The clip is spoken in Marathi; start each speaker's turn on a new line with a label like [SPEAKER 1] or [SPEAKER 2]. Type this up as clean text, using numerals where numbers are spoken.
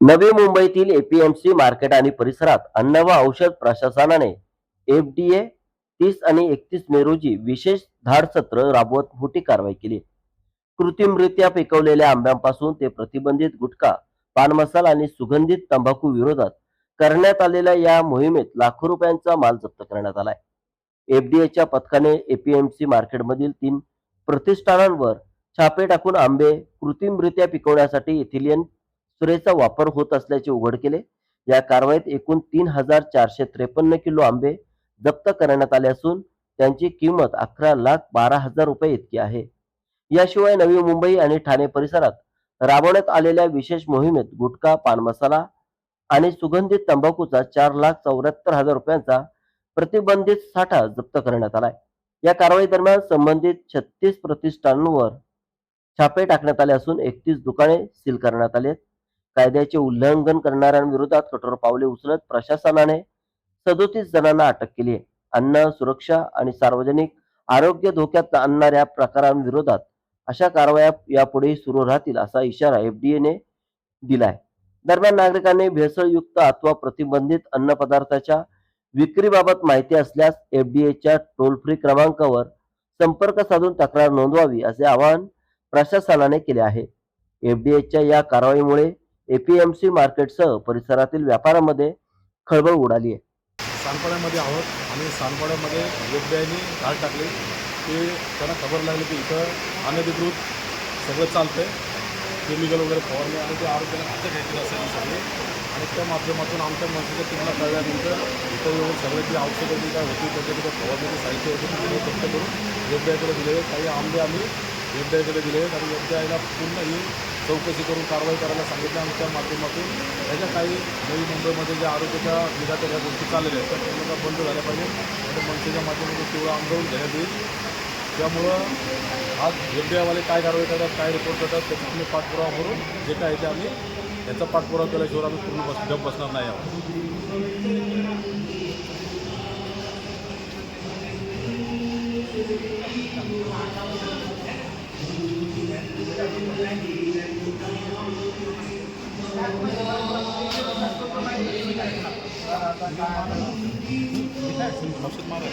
[SPEAKER 1] नवी मुंबईतील एपीएमसी मार्केट आणि परिसरात अन्न व औषध प्रशासनाने एफडीए 30 आणि 31 मे रोजी विशेष धाड सत्र राबवत मोठी कारवाई केली. कृत्रिमरित्या पिकवलेल्या आंब्यांपासून ते प्रतिबंधित गुटखा, पान मसाला आणि सुगंधित तंबाखू विरोधात करण्यात आलेल्या या मोहिमेत लाखो रुपयांचा माल जप्त करण्यात आलाय. एफडीएच्या पथकाने एपीएमसी मार्केटमधील 3 प्रतिष्ठानांवर छापे टाकून आंबे कृत्रिमरित्या पिकवण्यासाठी इथिलियन सुरेचा वापर होत असल्याचे उघड केले. या कारवाईत एकूण 3,453 किलो आंबे जप्त करण्यात आले असून त्यांची किंमत 11,12,000 रुपये इतकी आहे. याशिवाय नवी मुंबई आणि ठाणे परिसरात राबवण्यात आलेल्या विशेष मोहिमेत गुटखा, पान मसाला आणि सुगंधित तंबाखूचा 4,74,000 रुपयांचा प्रतिबंधित साठा जप्त करण्यात आलाय. या कारवाई दरम्यान संबंधित 36 प्रतिष्ठानांवर छापे टाकण्यात आले असून 31 दुकाने सील करण्यात आली आहेत. कायद्याचे उल्लंघन करणाऱ्यांविरोधात कठोर पावले उचलत प्रशासनाने 37 जणांना अटक केली आहे. अन्न सुरक्षा आणि सार्वजनिक आरोग्य धोक्यात आणणाऱ्या प्रकारांविरोधात अशा कारवाया यापुढेही सुरू राहतील असा इशारा एफडीएने दिलाय. दरम्यान नागरिकांनी भेसळयुक्त अथवा प्रतिबंधित अन्न पदार्थाच्या विक्रीबाबत माहिती असल्यास एफडीएच्या टोल फ्री क्रमांकावर संपर्क साधून तक्रार नोंदवावी असे आवाहन प्रशासनाने केले आहे. एफडीएच्या या कारवाईमुळे एपीएमसी मार्केटसह परिसरातील व्यापारामध्ये खळबळ उडाली आहे.
[SPEAKER 2] सानपाड्यामध्ये आहोत आणि सानपाड्यामध्ये एफडीआयने धाड टाकली की त्यांना खबर लागली की इथं अनधिकृत सगळं चालतं आहे, केमिकल वगैरे फवारणी आणि ते आरोग्याला घातक घ्यायचे असेल सगळे. आणि त्या माध्यमातून आमच्या मनसेच्या टीमला कळल्यानंतर इतर येऊन सगळे जी औषधं जी काय होती त्याच्याकडे फवारणीचे साहित्य होते ते जप्त करून एफडीआयकडे दिले. काही आंबे आम्ही एफडीआयकडे दिले आणि एफडीआयला पूर्ण ही चौकशी करून कारवाई करायला सांगितलं. आमच्या माध्यमातून त्याच्या काही नवी मुंबईमध्ये ज्या आरोग्याच्या निघाच्या ज्या गोष्टी चाललेल्या आहेत त्या पूर्णतः बंद झाल्या पाहिजे. आणि मनसेच्या माध्यमातून तेवढं आंदोलन घेण्यात येईल. त्यामुळं आज एफडीआयवाले काय कारवाई करतात, काय रिपोर्ट करतात त्याचा आम्ही पाठपुरावा करून जे काय ते आम्ही त्याचा पाठपुरावा केल्याशिवाय आम्ही पूर्ण गप बसणार नाही आहोत. लक्षात मारा